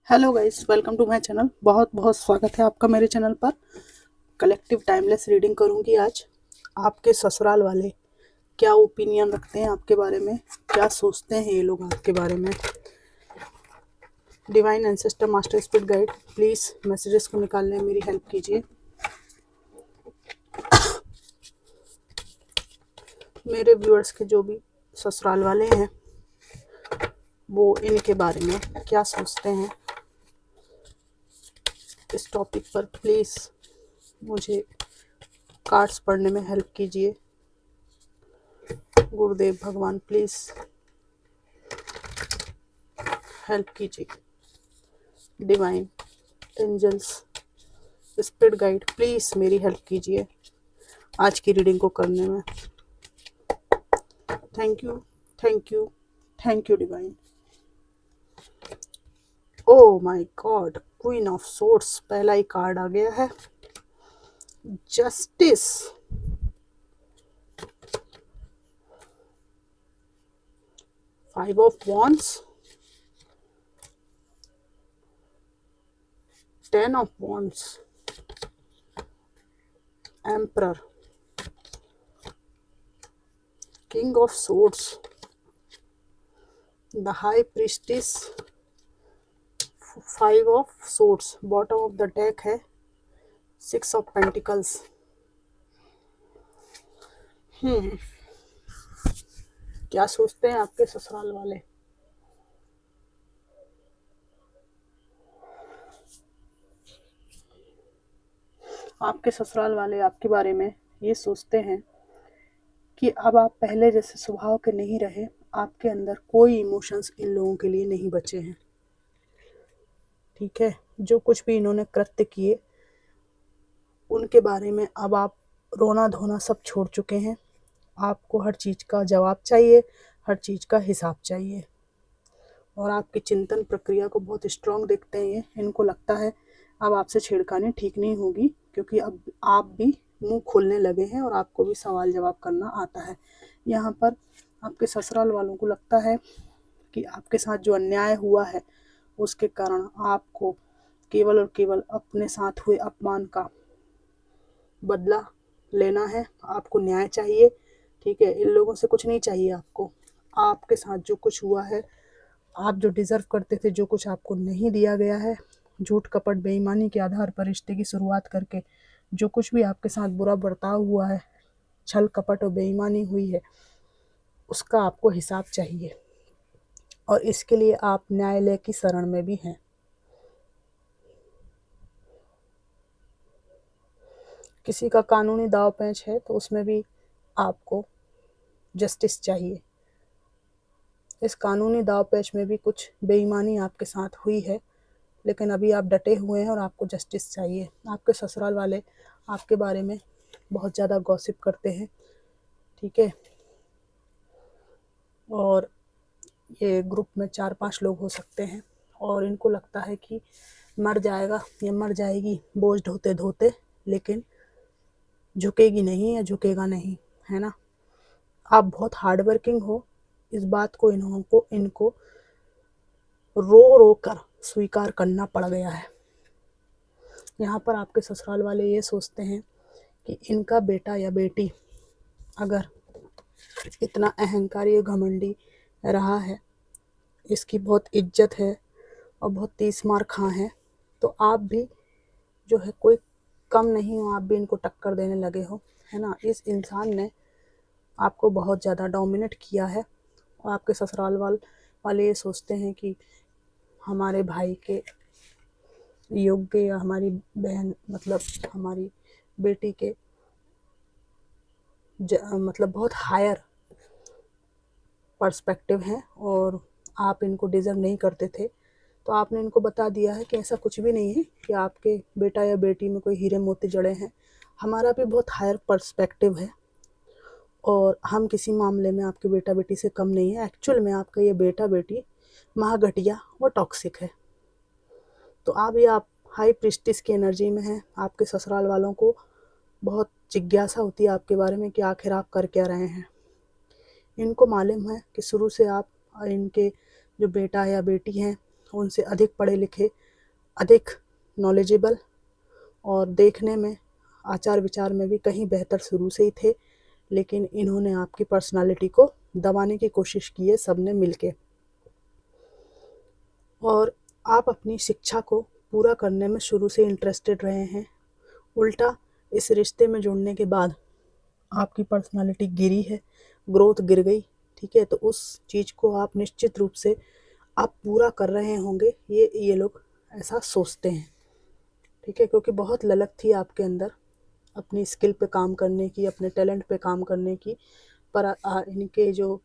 Hello guys, welcome to my channel. बहुत बहुत स्वागत है आपका मेरे चैनल पर। कलेक्टिव टाइमलेस रीडिंग करूंगी आज। आपके ससुराल वाले क्या ओपिनियन रखते हैं आपके बारे में, क्या सोचते हैं ये लोग आपके बारे में। Divine ancestor master spirit guide, please messages को निकालने में मेरी हेल्प कीजिए। मेरे व्यूअर्स के जो भी ससुराल वाले हैं वो इनके बारे में क्या सोचते हैं इस टॉपिक पर, प्लीज़ मुझे कार्ड्स पढ़ने में हेल्प कीजिए। गुरुदेव भगवान प्लीज़ हेल्प कीजिए। Divine angels spirit guide, please मेरी हेल्प कीजिए आज की रीडिंग को करने में। Thank you, thank you, thank you divine. Oh my god, queen of swords पहला ही कार्ड आ गया है। Justice, five of wands, 10 of wands, emperor, king of swords, the high priestess, 5 of swords, bottom of the deck है 6 of pentacles। क्या सोचते हैं आपके ससुराल वाले? आपके ससुराल वाले आपके बारे में ये सोचते हैं कि अब आप पहले जैसे स्वभाव के नहीं रहे, आपके अंदर कोई इमोशंस इन लोगों के लिए नहीं बचे हैं। ठीक है, जो कुछ भी इन्होंने कृत्य किए उनके बारे में अब आप रोना धोना सब छोड़ चुके हैं। आपको हर चीज़ का जवाब चाहिए, हर चीज़ का हिसाब चाहिए, और आपकी चिंतन प्रक्रिया को बहुत स्ट्रांग देखते हैं ये। इनको लगता है अब आपसे छेड़खानी ठीक नहीं होगी, क्योंकि अब आप भी मुंह खोलने लगे हैं और आपको भी सवाल जवाब करना आता है। यहाँ पर आपके ससुराल वालों को लगता है कि आपके साथ जो अन्याय हुआ है उसके कारण आपको केवल और केवल अपने साथ हुए अपमान का बदला लेना है। आपको न्याय चाहिए। ठीक है, इन लोगों से कुछ नहीं चाहिए आपको। आपके साथ जो कुछ हुआ है, आप जो डिज़र्व करते थे, जो कुछ आपको नहीं दिया गया है, झूठ कपट बेईमानी के आधार पर रिश्ते की शुरुआत करके जो कुछ भी आपके साथ बुरा बर्ताव हुआ है, छल कपट और बेईमानी हुई है, उसका आपको हिसाब चाहिए, और इसके लिए आप न्यायालय की शरण में भी हैं। किसी का कानूनी दाव पेंच है तो उसमें भी आपको जस्टिस चाहिए। इस कानूनी दाव पेच में भी कुछ बेईमानी आपके साथ हुई है, लेकिन अभी आप डटे हुए हैं और आपको जस्टिस चाहिए। आपके ससुराल वाले आपके बारे में बहुत ज़्यादा गॉसिप करते हैं। ठीक है, और ये ग्रुप में 4-5 लोग हो सकते हैं, और इनको लगता है कि मर जाएगा या मर जाएगी बोझ ढोते ढोते, लेकिन झुकेगी नहीं या झुकेगा नहीं, है ना। आप बहुत हार्ड वर्किंग हो, इस बात को इनको रो रो कर स्वीकार करना पड़ गया है। यहाँ पर आपके ससुराल वाले ये सोचते हैं कि इनका बेटा या बेटी अगर इतना अहंकारी और घमंडी रहा है, इसकी बहुत इज्जत है और बहुत तीस मार खां है, तो आप भी जो है कोई कम नहीं हो, आप भी इनको टक्कर देने लगे हो, है ना। इस इंसान ने आपको बहुत ज़्यादा डोमिनेट किया है, और आपके ससुराल वाले ये सोचते हैं कि हमारे भाई के योग्य या हमारी बहन मतलब हमारी बेटी के मतलब बहुत हायर पर्सपेक्टिव हैं, और आप इनको डिज़र्व नहीं करते थे। तो आपने इनको बता दिया है कि ऐसा कुछ भी नहीं है कि आपके बेटा या बेटी में कोई हीरे मोती जड़े हैं। हमारा भी बहुत हायर पर्सपेक्टिव है, और हम किसी मामले में आपके बेटा बेटी से कम नहीं है। एक्चुअल में आपका ये बेटा बेटी महाघटिया और टॉक्सिक है। तो आप हाई प्रिस्टिस की एनर्जी में हैं। आपके ससुराल वालों को बहुत जिज्ञासा होती है आपके बारे में कि आखिर आप कर क्या रहे हैं। इनको मालूम है कि शुरू से आप इनके जो बेटा या बेटी हैं उनसे अधिक पढ़े लिखे, अधिक नॉलेजेबल और देखने में, आचार विचार में भी कहीं बेहतर शुरू से ही थे, लेकिन इन्होंने आपकी पर्सनालिटी को दबाने की कोशिश की है सबने मिलके। और आप अपनी शिक्षा को पूरा करने में शुरू से इंटरेस्टेड रहे हैं। उल्टा इस रिश्ते में जुड़ने के बाद आपकी पर्सनालिटी गिरी है, ग्रोथ गिर गई, ठीक है। तो उस चीज़ को आप निश्चित रूप से आप पूरा कर रहे होंगे, ये लोग ऐसा सोचते हैं, ठीक है। क्योंकि बहुत ललक थी आपके अंदर अपनी स्किल पे काम करने की, अपने टैलेंट पे काम करने की, पर इनके जो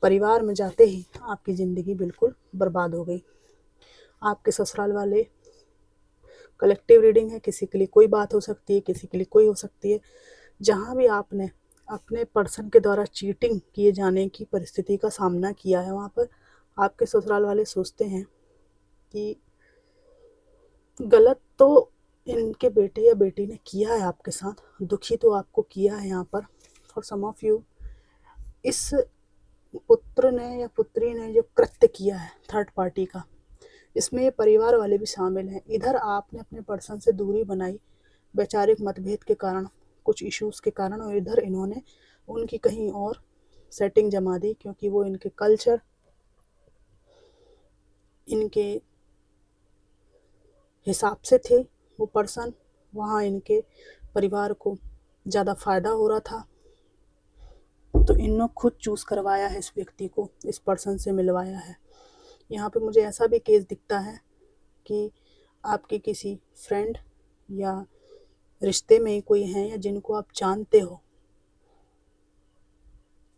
परिवार में जाते ही आपकी ज़िंदगी बिल्कुल बर्बाद हो गई। आपके ससुराल वाले, कलेक्टिव रीडिंग है, किसी के लिए कोई बात हो सकती है, किसी के लिए कोई हो सकती है। जहाँ भी आपने अपने पर्सन के द्वारा चीटिंग किए जाने की परिस्थिति का सामना किया है, वहाँ पर आपके ससुराल वाले सोचते हैं कि गलत तो इनके बेटे या बेटी ने किया है आपके साथ, दुखी तो आपको किया है। यहाँ पर फॉर सम ऑफ यू इस पुत्र ने या पुत्री ने जो कृत्य किया है थर्ड पार्टी का, इसमें ये परिवार वाले भी शामिल हैं। इधर आपने अपने पर्सन से दूरी बनाई वैचारिक मतभेद के कारण, कुछ इश्यूज़ के कारण, और इधर इन्होंने उनकी कहीं और सेटिंग जमा दी, क्योंकि वो इनके कल्चर, इनके हिसाब से थे वो पर्सन, वहाँ इनके परिवार को ज़्यादा फ़ायदा हो रहा था। तो इन्होंने खुद चूज़ करवाया है इस व्यक्ति को, इस पर्सन से मिलवाया है। यहाँ पे मुझे ऐसा भी केस दिखता है कि आपके किसी फ्रेंड या रिश्ते में कोई हैं या जिनको आप जानते हो,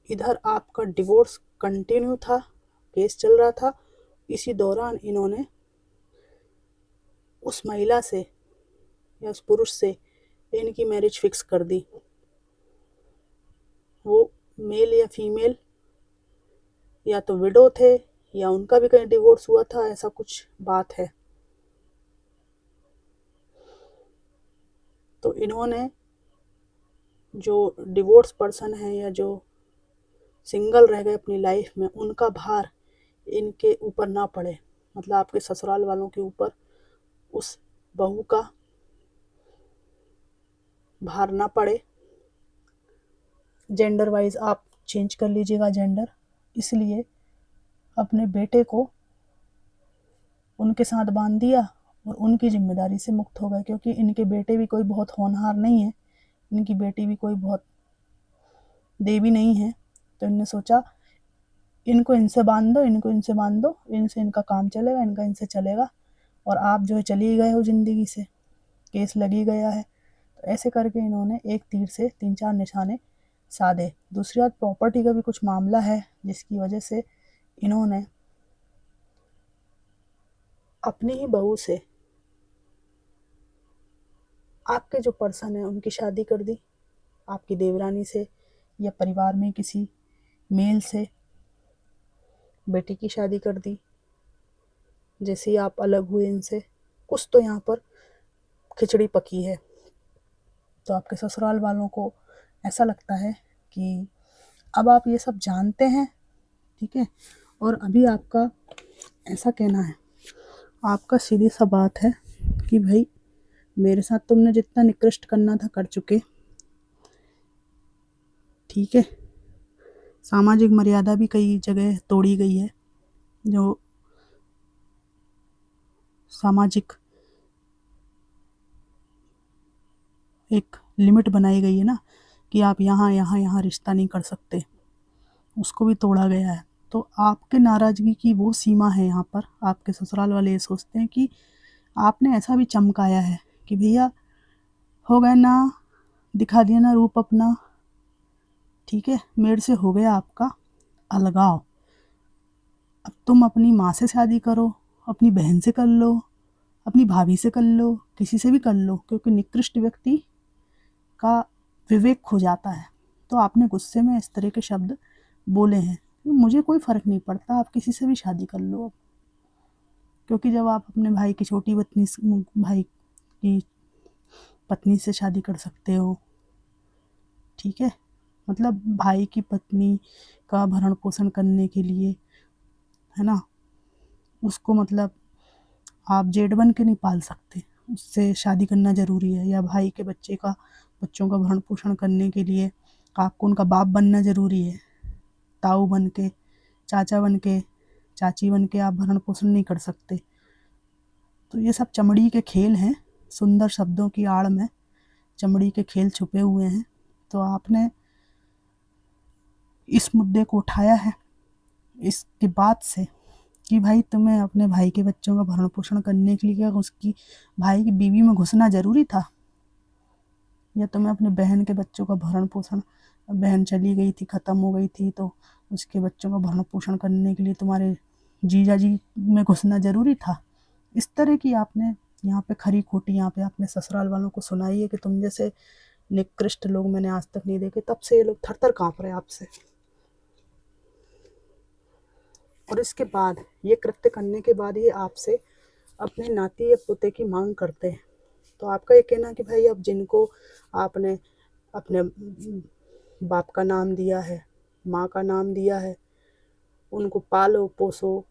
इधर आपका डिवोर्स कंटिन्यू था, केस चल रहा था, इसी दौरान इन्होंने उस महिला से या उस पुरुष से इनकी मैरिज फिक्स कर दी। वो मेल या फीमेल या तो विडो थे या उनका भी कहीं डिवोर्स हुआ था, ऐसा कुछ बात है। तो इन्होंने जो डिवोर्स पर्सन है या जो सिंगल रह गए अपनी लाइफ में, उनका भार इनके ऊपर ना पड़े, मतलब आपके ससुराल वालों के ऊपर उस बहू का भार ना पड़े। जेंडर वाइज आप चेंज कर लीजिएगा जेंडर, इसलिए अपने बेटे को उनके साथ बांध दिया और उनकी जिम्मेदारी से मुक्त हो गए, क्योंकि इनके बेटे भी कोई बहुत होनहार नहीं है, इनकी बेटी भी कोई बहुत देवी नहीं है। तो इनने सोचा इनको इनसे बांध दो, इनको इनसे बांध दो, इनसे इनका काम चलेगा, इनका इनसे चलेगा, और आप जो है चली गए हो ज़िंदगी से, केस लगी गया है। तो ऐसे करके इन्होंने एक तीर से 3-4 निशाने साधे। दूसरी बात, प्रॉपर्टी का भी कुछ मामला है, जिसकी वजह से इन्होंने अपनी ही बहू से आपके जो पर्सन है उनकी शादी कर दी, आपकी देवरानी से या परिवार में किसी मेल से बेटी की शादी कर दी। जैसे ही आप अलग हुए इनसे, कुछ तो यहाँ पर खिचड़ी पकी है। तो आपके ससुराल वालों को ऐसा लगता है कि अब आप ये सब जानते हैं, ठीक है, और अभी आपका ऐसा कहना है, आपका सीधी सा बात है कि भाई मेरे साथ तुमने जितना निकृष्ट करना था कर चुके, ठीक है। सामाजिक मर्यादा भी कई जगह तोड़ी गई है, जो सामाजिक एक लिमिट बनाई गई है ना, कि आप यहाँ यहाँ यहाँ रिश्ता नहीं कर सकते, उसको भी तोड़ा गया है। तो आपके नाराज़गी की वो सीमा है यहाँ पर। आपके ससुराल वाले ये सोचते हैं कि आपने ऐसा भी चमकाया है कि भैया हो गया ना, दिखा दिया ना रूप अपना, ठीक है, मेरे से हो गया आपका अलगाव, अब तुम अपनी माँ से शादी करो, अपनी बहन से कर लो, अपनी भाभी से कर लो, किसी से भी कर लो, क्योंकि निकृष्ट व्यक्ति का विवेक खो जाता है। तो आपने गुस्से में इस तरह के शब्द बोले हैं। मुझे कोई फ़र्क नहीं पड़ता, आप किसी से भी शादी कर लो, क्योंकि जब आप अपने भाई की छोटी भाई की पत्नी से शादी कर सकते हो, ठीक है, मतलब भाई की पत्नी का भरण पोषण करने के लिए, है ना, उसको मतलब आप जेठ बन के नहीं पाल सकते, उससे शादी करना ज़रूरी है। या भाई के बच्चों का भरण पोषण करने के लिए आपको उनका बाप बनना ज़रूरी है। ताऊ बन के, चाचा बन के, चाची बन के आप भरण पोषण नहीं कर सकते। तो ये सब चमड़ी के खेल हैं, सुंदर शब्दों की आड़ में चमड़ी के खेल छुपे हुए हैं। तो आपने इस मुद्दे को उठाया है इसके बाद से कि भाई तुम्हें अपने भाई के बच्चों का भरण पोषण करने के लिए क्या उसकी भाई की बीवी में घुसना ज़रूरी था, या तुम्हें अपने बहन के बच्चों का भरण पोषण, बहन चली गई थी, ख़त्म हो गई थी, तो उसके बच्चों का भरण पोषण करने के लिए तुम्हारे जीजा जी में घुसना ज़रूरी था। इस तरह की आपने यहाँ पे खरी खोटी यहाँ पे अपने ससुराल वालों को सुनाई है कि तुम जैसे निकृष्ट लोग मैंने आज तक नहीं देखे। तब से ये लोग थर थर काँप रहे हैं आपसे। और इसके बाद ये कृत्य करने के बाद ये आपसे अपने नाती या पोते की मांग करते हैं। तो आपका ये कहना कि भाई अब जिनको आपने अपने बाप का नाम दिया है, माँ का नाम दिया है, उनको पालो पोसो,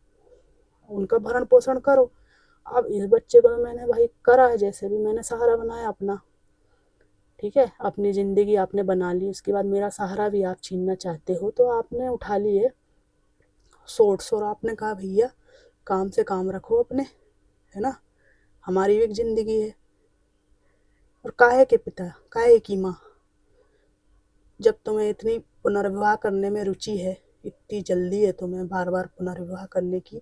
उनका भरण पोषण करो। अब इस बच्चे को तो मैंने भाई करा है, जैसे भी मैंने सहारा बनाया अपना, ठीक है, अपनी ज़िंदगी आपने बना ली, उसके बाद मेरा सहारा भी आप छीनना चाहते हो। तो आपने उठा लिए सोर्स और आपने कहा भैया काम से काम रखो अपने, है ना, हमारी भी एक ज़िंदगी है। और काहे के पिता, काहे की माँ, जब तुम्हें इतनी पुनर्विवाह करने में रुचि है, इतनी जल्दी है तुम्हें बार बार पुनर्विवाह करने की,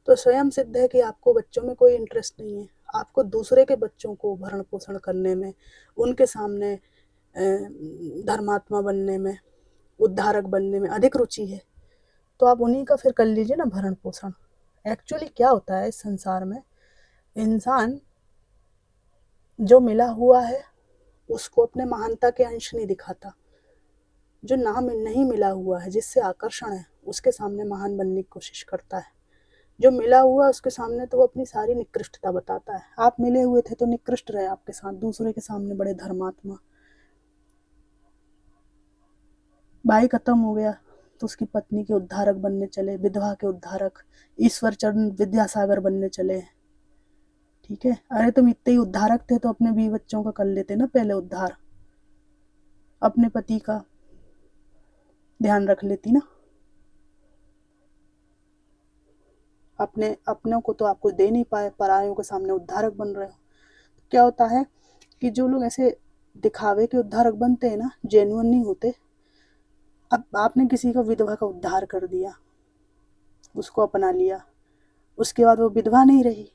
तो स्वयं सिद्ध है कि आपको बच्चों में कोई इंटरेस्ट नहीं है। आपको दूसरे के बच्चों को भरण पोषण करने में, उनके सामने धर्मात्मा बनने में, उद्धारक बनने में अधिक रुचि है। तो आप उन्हीं का फिर कर लीजिए ना भरण पोषण। एक्चुअली क्या होता है इस संसार में, इंसान जो मिला हुआ है उसको अपने महानता के अंश नहीं दिखाता। जो नहीं मिला हुआ है, जिससे आकर्षण है, उसके सामने महान बनने की कोशिश करता है। जो मिला हुआ है उसके सामने तो वो अपनी सारी निकृष्टता बताता है। आप मिले हुए थे तो निकृष्ट रहे आपके साथ, दूसरे के सामने बड़े धर्मात्मा। भाई खत्म हो गया तो उसकी पत्नी के उद्धारक बनने चले, विधवा के उद्धारक, ईश्वर चरण विद्यासागर बनने चले, ठीक है। अरे तुम इतने ही उद्धारक थे तो अपने बीवी बच्चों का कर लेते ना पहले उद्धार, अपने पति का ध्यान रख लेती ना। अपनों को तो आपको दे नहीं पाए, परायों के सामने उद्धारक बन रहे हो। क्या होता है कि जो लोग ऐसे दिखावे के उद्धारक बनते हैं ना, जेन्युइन नहीं होते। अब आपने किसी का विधवा का उद्धार कर दिया, उसको अपना लिया, उसके बाद वो विधवा नहीं रही,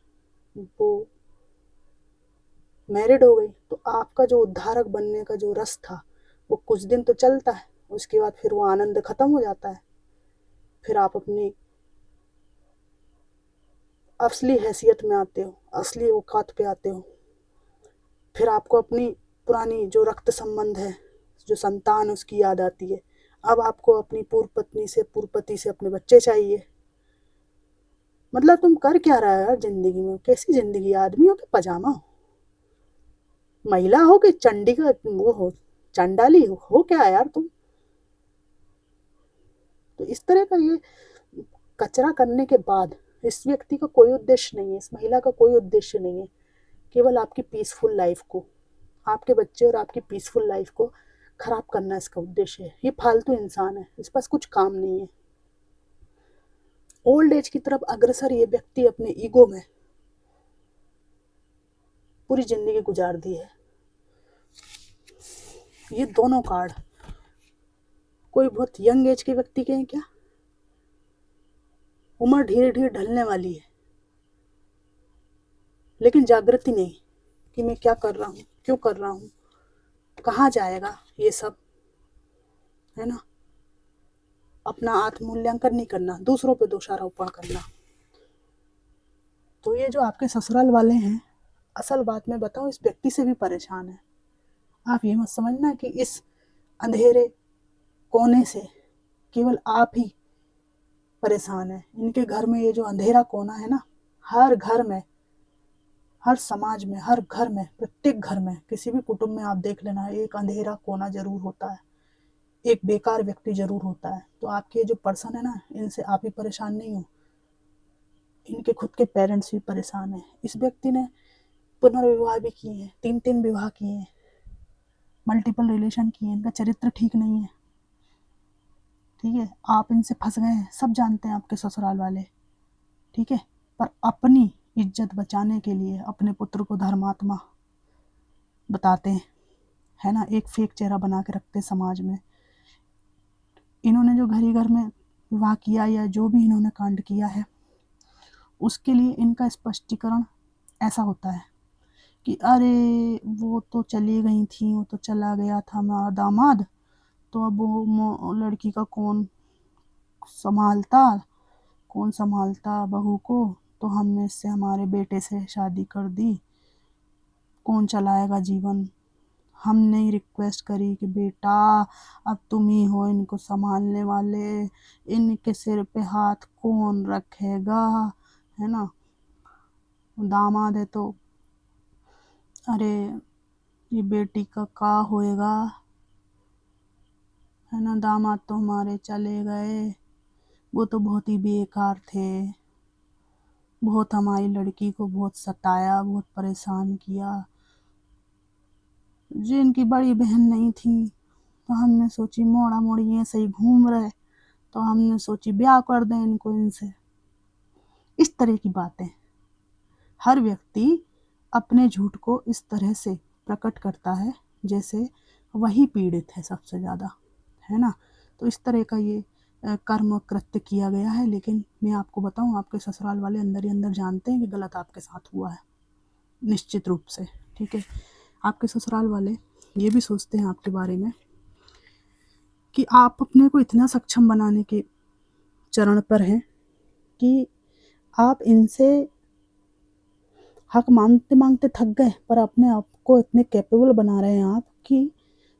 वो मैरिड हो गई, तो आपका जो उद्धारक बनने का जो रस था वो कुछ दिन तो चलता है, उसके बाद फिर वो आनंद खत्म हो जाता है। फिर आप अपनी असली हैसियत में आते हो, असली औकात पे आते हो। फिर आपको अपनी पुरानी जो रक्त संबंध है, जो संतान उसकी याद आती है। अब आपको अपनी पूर्व पत्नी से, पूर्व पति से अपने बच्चे चाहिए। मतलब तुम कर क्या रहा है यार जिंदगी में? कैसी जिंदगी? आदमी हो कि पजामा हो? महिला हो कि चंडी का वो हो, चंडाली हो क्या यार तुम? तो इस तरह का ये कचरा करने के बाद इस व्यक्ति का कोई उद्देश्य नहीं है, इस महिला का कोई उद्देश्य नहीं है, केवल आपकी पीसफुल लाइफ को, आपके बच्चे और आपकी पीसफुल लाइफ को खराब करना इसका उद्देश्य है। ये फालतू इंसान है, इस पास कुछ काम नहीं है। ओल्ड एज की तरफ अग्रसर ये व्यक्ति अपने ईगो में पूरी जिंदगी गुजार दी है। ये दोनों कार्ड कोई बहुत यंग एज के व्यक्ति के हैं क्या? उम्र धीरे धीरे ढलने वाली है, लेकिन जागृति नहीं कि मैं क्या कर रहा हूँ, क्यों कर रहा हूँ, कहाँ जाएगा ये सब, है ना। अपना आत्ममूल्यांकन नहीं करना, दूसरों पे दोषारोपण करना। तो ये जो आपके ससुराल वाले हैं, असल बात में बताऊं, इस व्यक्ति से भी परेशान है। आप ये मत समझना कि इस अंधेरे कोने से केवल आप ही परेशान है। इनके घर में ये जो अंधेरा कोना है ना, हर घर में, हर समाज में, हर घर में, प्रत्येक घर में, किसी भी कुटुंब में आप देख लेना, एक अंधेरा कोना जरूर होता है, एक बेकार व्यक्ति जरूर होता है। तो आपके जो पर्सन है ना, इनसे आप ही परेशान नहीं हो, इनके खुद के पेरेंट्स भी परेशान हैं। इस व्यक्ति ने पुनर्विवाह भी किए हैं, 3-3 विवाह किए हैं, मल्टीपल रिलेशन किए हैं, इनका चरित्र ठीक नहीं है। ठीक है, आप इनसे फंस गए हैं, सब जानते हैं आपके ससुराल वाले। ठीक है, पर अपनी इज्जत बचाने के लिए अपने पुत्र को धर्मात्मा बताते हैं, है ना, एक फेक चेहरा बना के रखते हैं समाज में। इन्होंने जो घर में विवाह किया या जो भी इन्होंने कांड किया है, उसके लिए इनका स्पष्टीकरण ऐसा होता है कि अरे वो तो चली गई थी, वो तो चला गया था हमारा दामाद, तो अब वो लड़की का कौन संभालता बहू को, तो हमने इससे हमारे बेटे से शादी कर दी, कौन चलाएगा जीवन। हमने ही रिक्वेस्ट करी कि बेटा अब तुम ही हो इनको संभालने वाले, इनके सिर पे हाथ कौन रखेगा, है ना। दामाद है तो अरे ये बेटी का होएगा, है ना, दामाद तो हमारे चले गए, वो तो बहुत ही बेकार थे, बहुत हमारी लड़की को बहुत सताया, बहुत परेशान किया। जो इनकी बड़ी बहन नहीं थी तो हमने सोची मोड़ा मोड़ी ऐसे ही घूम रहे, तो हमने सोची ब्याह कर दें इनको इनसे। इस तरह की बातें। हर व्यक्ति अपने झूठ को इस तरह से प्रकट करता है जैसे वही पीड़ित है सबसे ज़्यादा, है ना। तो इस तरह का ये कर्म कृत्य किया गया है। लेकिन मैं आपको बताऊं, आपके ससुराल वाले अंदर ही अंदर जानते हैं कि गलत आपके साथ हुआ है, निश्चित रूप से। ठीक है, आपके ससुराल वाले ये भी सोचते हैं आपके बारे में कि आप अपने को इतना सक्षम बनाने के चरण पर हैं कि आप इनसे हक मांगते मांगते थक गए, पर अपने आप को इतने कैपेबल बना रहे हैं आप कि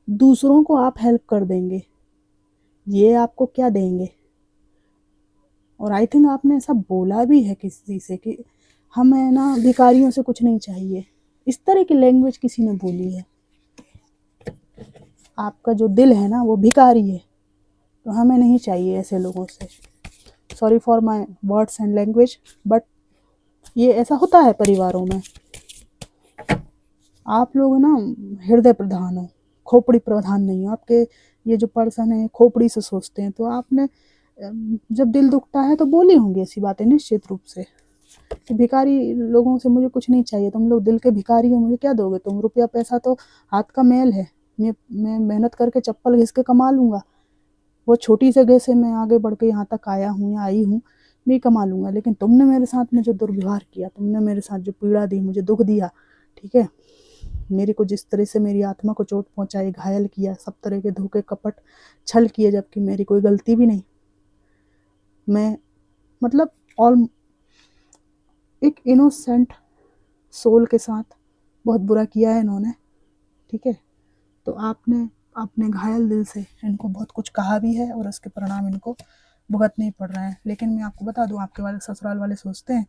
दूसरों को आप हेल्प कर देंगे। ये आपको क्या देंगे। और आई थिंक आपने ऐसा बोला भी है किसी से कि हमें ना भिखारियों से कुछ नहीं चाहिए, इस तरह की लैंग्वेज किसी ने बोली है। आपका जो दिल है ना वो भिखारी है, तो हमें नहीं चाहिए ऐसे लोगों से। Sorry for my words and language, but ये ऐसा होता है परिवारों में। आप लोग ना हृदय प्रधान हो, खोपड़ी प्रधान नहीं हो। आपके ये जो पर्सन है खोपड़ी से सोचते हैं, तो आपने जब दिल दुखता है तो बोली होंगी ऐसी बातें निश्चित रूप से कि भिखारी लोगों से मुझे कुछ नहीं चाहिए, तुम लोग दिल के भिखारी हो, मुझे क्या दोगे तुम। रुपया पैसा तो हाथ का मैल है, मैं मेहनत करके चप्पल घिस के कमा लूँगा। वो छोटी जगह से मैं आगे बढ़ के यहाँ तक आया हूँ या आई हूँ, मैं कमा लूँगा। लेकिन तुमने मेरे साथ में जो दुर्व्यवहार किया, तुमने मेरे साथ जो पीड़ा दी, मुझे दुख दिया, ठीक है, मेरे को जिस तरह से मेरी आत्मा को चोट पहुंचाई, घायल किया, सब तरह के धोखे कपट छल किए, जबकि मेरी कोई गलती भी नहीं। मैं मतलब ऑल एक इनोसेंट सोल के साथ बहुत बुरा किया है इन्होंने। ठीक है, तो आपने अपने घायल दिल से इनको बहुत कुछ कहा भी है और उसके परिणाम इनको भुगतने पड़ रहे हैं। लेकिन मैं आपको बता दूं, आपके वाले ससुराल वाले सोचते हैं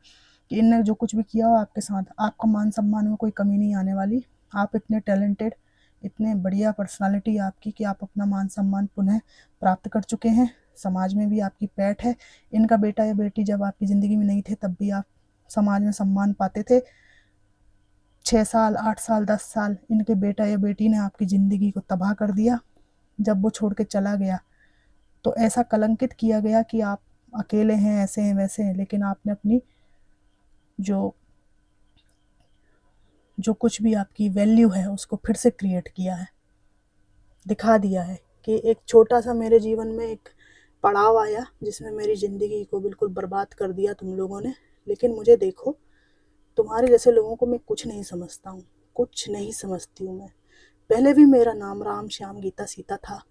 कि इनने जो कुछ भी किया हो आपके साथ, आपका मान सम्मान में कोई कमी नहीं आने वाली। आप इतने टैलेंटेड, इतने बढ़िया पर्सनालिटी आपकी कि आप अपना मान सम्मान पुनः प्राप्त कर चुके हैं। समाज में भी आपकी पैठ है। इनका बेटा या बेटी जब आपकी ज़िंदगी में नहीं थे तब भी आप समाज में सम्मान पाते थे। 6 साल, 8 साल, 10 साल इनके बेटा या बेटी ने आपकी ज़िंदगी को तबाह कर दिया। जब वो छोड़ के चला गया तो ऐसा कलंकित किया गया कि आप अकेले हैं, ऐसे हैं, वैसे हैं। लेकिन आपने अपनी जो कुछ भी आपकी वैल्यू है उसको फिर से क्रिएट किया है, दिखा दिया है कि एक छोटा सा मेरे जीवन में एक पड़ाव आया जिसमें मेरी ज़िंदगी को बिल्कुल बर्बाद कर दिया तुम लोगों ने। लेकिन मुझे देखो, तुम्हारे जैसे लोगों को मैं कुछ नहीं समझता हूँ, कुछ नहीं समझती हूँ मैं। पहले भी मेरा नाम राम श्याम गीता सीता था,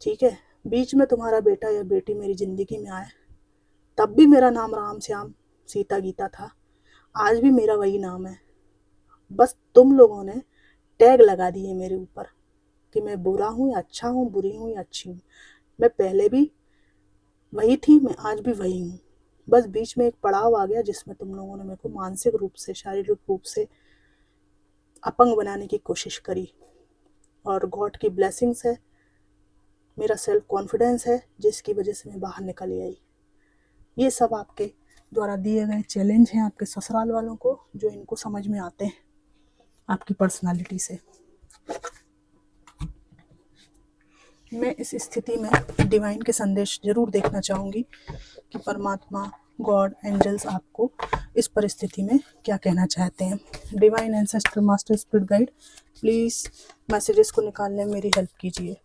ठीक है। बीच में तुम्हारा बेटा या बेटी मेरी ज़िंदगी में आए, तब भी मेरा नाम राम श्याम सीता गीता था, आज भी मेरा वही नाम है। बस तुम लोगों ने टैग लगा दिए मेरे ऊपर कि मैं बुरा हूँ या अच्छा हूँ, बुरी हूँ या अच्छी हूँ। मैं पहले भी वही थी, मैं आज भी वही हूँ। बस बीच में एक पड़ाव आ गया जिसमें तुम लोगों ने मेरे को मानसिक रूप से, शारीरिक रूप से अपंग बनाने की कोशिश करी। और गॉड की ब्लेसिंग्स है, मेरा सेल्फ कॉन्फिडेंस है, जिसकी वजह से मैं बाहर निकल आई। ये सब आपके द्वारा दिए गए चैलेंज हैं आपके ससुराल वालों को, जो इनको समझ में आते हैं आपकी पर्सनालिटी से। मैं इस स्थिति में डिवाइन के संदेश जरूर देखना चाहूँगी कि परमात्मा, गॉड, एंजल्स आपको इस परिस्थिति में क्या कहना चाहते हैं। Divine, ancestor, master, spirit guide, please messages को निकालने में मेरी हेल्प कीजिए।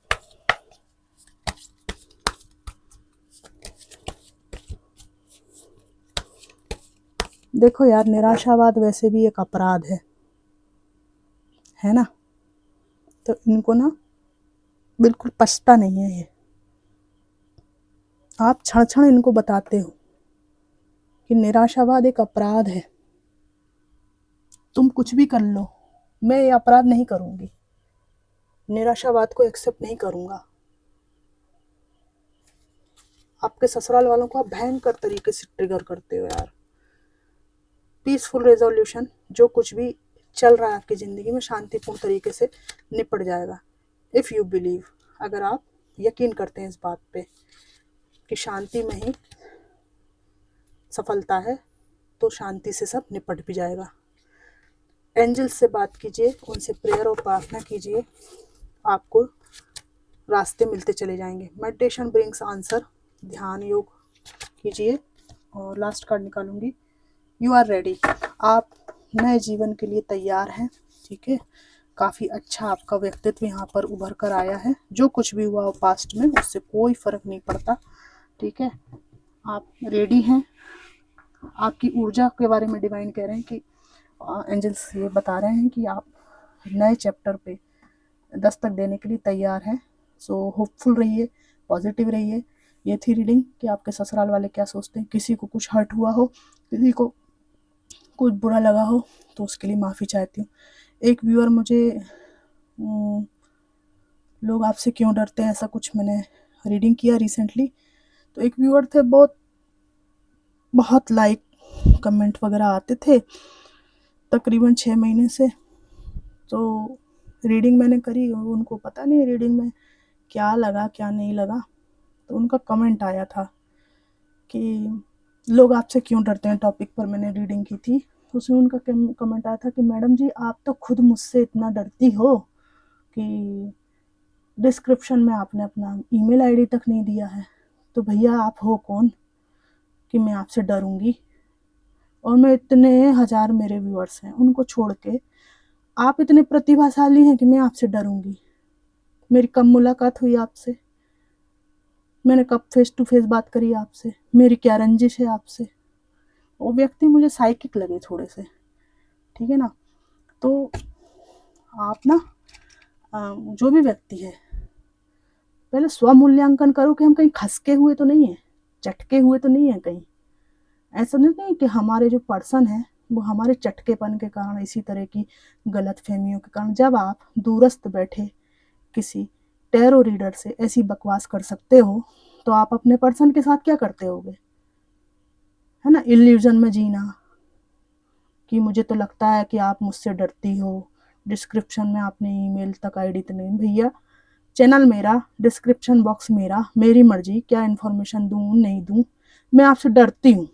देखो यार, निराशावाद वैसे भी एक अपराध है ना। तो इनको ना बिल्कुल पछता नहीं है ये। आप क्षण क्षण इनको बताते हो कि निराशावाद एक अपराध है, तुम कुछ भी कर लो, मैं ये अपराध नहीं करूंगी, निराशावाद को एक्सेप्ट नहीं करूंगा। आपके ससुराल वालों को आप भयंकर तरीके से ट्रिगर करते हो यार। पीसफुल रेजोल्यूशन, जो कुछ भी चल रहा है आपकी ज़िंदगी में शांतिपूर्ण तरीके से निपट जाएगा। इफ़ यू बिलीव, अगर आप यकीन करते हैं इस बात पे कि शांति में ही सफलता है, तो शांति से सब निपट भी जाएगा। एंजल्स से बात कीजिए, उनसे प्रेयर और प्रार्थना कीजिए, आपको रास्ते मिलते चले जाएंगे। मेडिटेशन ब्रिंग्स आंसर, ध्यान योग कीजिए। और लास्ट कार्ड निकालूंगी, यू आर रेडी, आप नए जीवन के लिए तैयार हैं। ठीक है, काफ़ी अच्छा आपका व्यक्तित्व यहाँ पर उभर कर आया है। जो कुछ भी हुआ हो पास्ट में, उससे कोई फ़र्क नहीं पड़ता। ठीक है, आप रेडी हैं। आपकी ऊर्जा के बारे में डिवाइन कह रहे हैं कि एंजल्स ये बता रहे हैं कि आप नए चैप्टर पे दस्तक देने के लिए तैयार हैं। सो होपफुल रहिए, पॉजिटिव रहिए। ये थी रीडिंग कि आपके ससुराल वाले क्या सोचते हैं। किसी को कुछ हर्ट हुआ हो, किसी को कुछ बुरा लगा हो, तो उसके लिए माफ़ी चाहती हूँ। एक व्यूअर मुझे लोग आपसे क्यों डरते हैं, ऐसा कुछ मैंने रीडिंग किया रिसेंटली। तो एक व्यूअर थे, बहुत लाइक कमेंट वगैरह आते थे तकरीबन 6 महीने से। तो रीडिंग मैंने करी, उनको पता नहीं रीडिंग में क्या लगा क्या नहीं लगा। तो उनका कमेंट आया था कि लोग आपसे क्यों डरते हैं, टॉपिक पर मैंने रीडिंग की थी। तो उसमें उनका कमेंट आया था कि मैडम जी, आप तो खुद मुझसे इतना डरती हो कि डिस्क्रिप्शन में आपने अपना ईमेल आईडी तक नहीं दिया है। तो भैया, आप हो कौन कि मैं आपसे डरूंगी? और मैं इतने हजार मेरे व्यूअर्स हैं, उनको छोड़ के आप इतने प्रतिभाशाली हैं कि मैं आपसे डरूंगी? मेरी कब मुलाकात हुई आपसे? मैंने कब फेस टू फेस बात करी आपसे? मेरी क्या रंजिश है आपसे? वो व्यक्ति मुझे साइकिक लगे थोड़े से। ठीक है ना। तो आप ना जो भी व्यक्ति है, पहले स्वमूल्यांकन करो कि हम कहीं खसके हुए तो नहीं है, चटके हुए तो नहीं है कहीं। ऐसा नहीं कि हमारे जो पर्सन है वो हमारे चटकेपन के कारण, इसी तरह की गलत फहमियों के कारण, जब आप दूरस्थ बैठे किसी टैरो रीडर से ऐसी बकवास कर सकते हो, तो आप अपने पर्सन के साथ क्या करते होगे? है ना, इल्यूजन में जीना कि मुझे तो लगता है कि आप मुझसे डरती हो, डिस्क्रिप्शन में आपने ईमेल तक आईडी तो नहीं। भैया, चैनल मेरा, डिस्क्रिप्शन बॉक्स मेरा, मेरी मर्जी क्या इन्फॉर्मेशन दूँ नहीं दूँ। मैं आपसे डरती हूँ,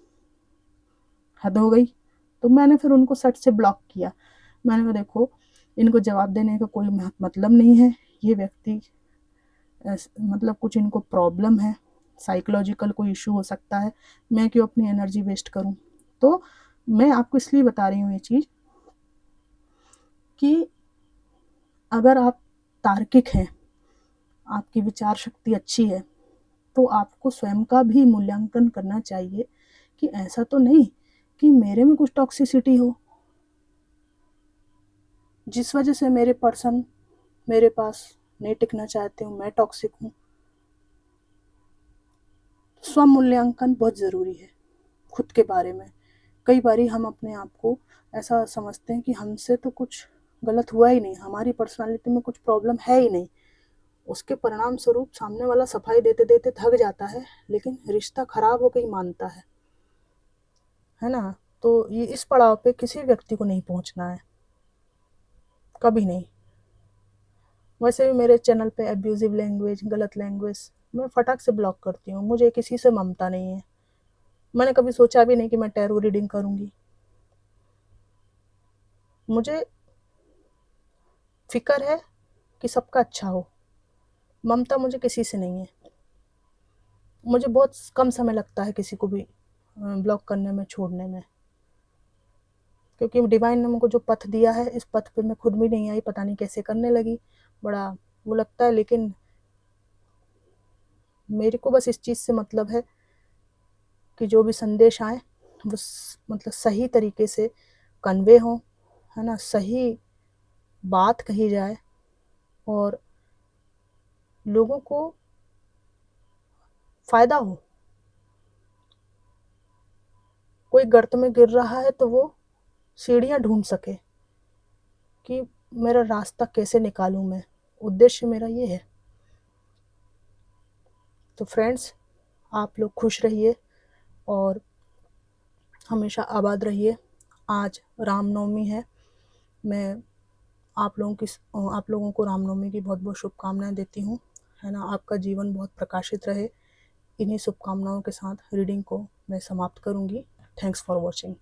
हद हो गई। तो मैंने फिर उनको सट से ब्लॉक किया। मैंने कहा देखो, इनको जवाब देने का कोई मतलब नहीं है। ये व्यक्ति मतलब कुछ इनको प्रॉब्लम है, साइकोलॉजिकल कोई इशू हो सकता है, मैं क्यों अपनी एनर्जी वेस्ट करूं। तो मैं आपको इसलिए बता रही हूँ ये चीज़ कि अगर आप तार्किक हैं, आपकी विचार शक्ति अच्छी है, तो आपको स्वयं का भी मूल्यांकन करना चाहिए कि ऐसा तो नहीं कि मेरे में कुछ टॉक्सिसिटी हो, जिस वजह से मेरे पर्सन मेरे पास नहीं टिकना चाहते हूँ, मैं टॉक्सिक हूँ। स्वमूल्यांकन बहुत ज़रूरी है खुद के बारे में। कई बारी हम अपने आप को ऐसा समझते हैं कि हमसे तो कुछ गलत हुआ ही नहीं, हमारी पर्सनालिटी में कुछ प्रॉब्लम है ही नहीं। उसके परिणाम स्वरूप सामने वाला सफाई देते देते थक जाता है, लेकिन रिश्ता खराब हो गई मानता है ना। तो ये इस पड़ाव पे किसी व्यक्ति को नहीं पहुंचना है, कभी नहीं। वैसे भी मेरे चैनल पे एब्यूजिव लैंग्वेज, गलत लैंग्वेज मैं फटाक से ब्लॉक करती हूँ। मुझे किसी से ममता नहीं है। मैंने कभी सोचा भी नहीं कि मैं टैरो रीडिंग करूँगी। मुझे फ़िक्र है कि सबका अच्छा हो। ममता मुझे किसी से नहीं है। मुझे बहुत कम समय लगता है किसी को भी ब्लॉक करने में, छोड़ने में। क्योंकि डिवाइन ने मुझको जो पथ दिया है, इस पथ पे मैं खुद भी नहीं आई, पता नहीं कैसे करने लगी। बड़ा वो लगता है, लेकिन मेरे को बस इस चीज़ से मतलब है कि जो भी संदेश आए वो मतलब सही तरीके से कन्वे हों, है ना, सही बात कही जाए और लोगों को फ़ायदा हो। कोई गर्त में गिर रहा है तो वो सीढ़ियाँ ढूंढ सके कि मेरा रास्ता कैसे निकालूं मैं। उद्देश्य मेरा ये है। तो फ्रेंड्स, आप लोग खुश रहिए और हमेशा आबाद रहिए। आज रामनवमी है। मैं आप लोगों को रामनवमी की बहुत बहुत शुभकामनाएं देती हूँ, है ना। आपका जीवन बहुत प्रकाशित रहे। इन्हीं शुभकामनाओं के साथ रीडिंग को मैं समाप्त करूँगी। Thanks for watching.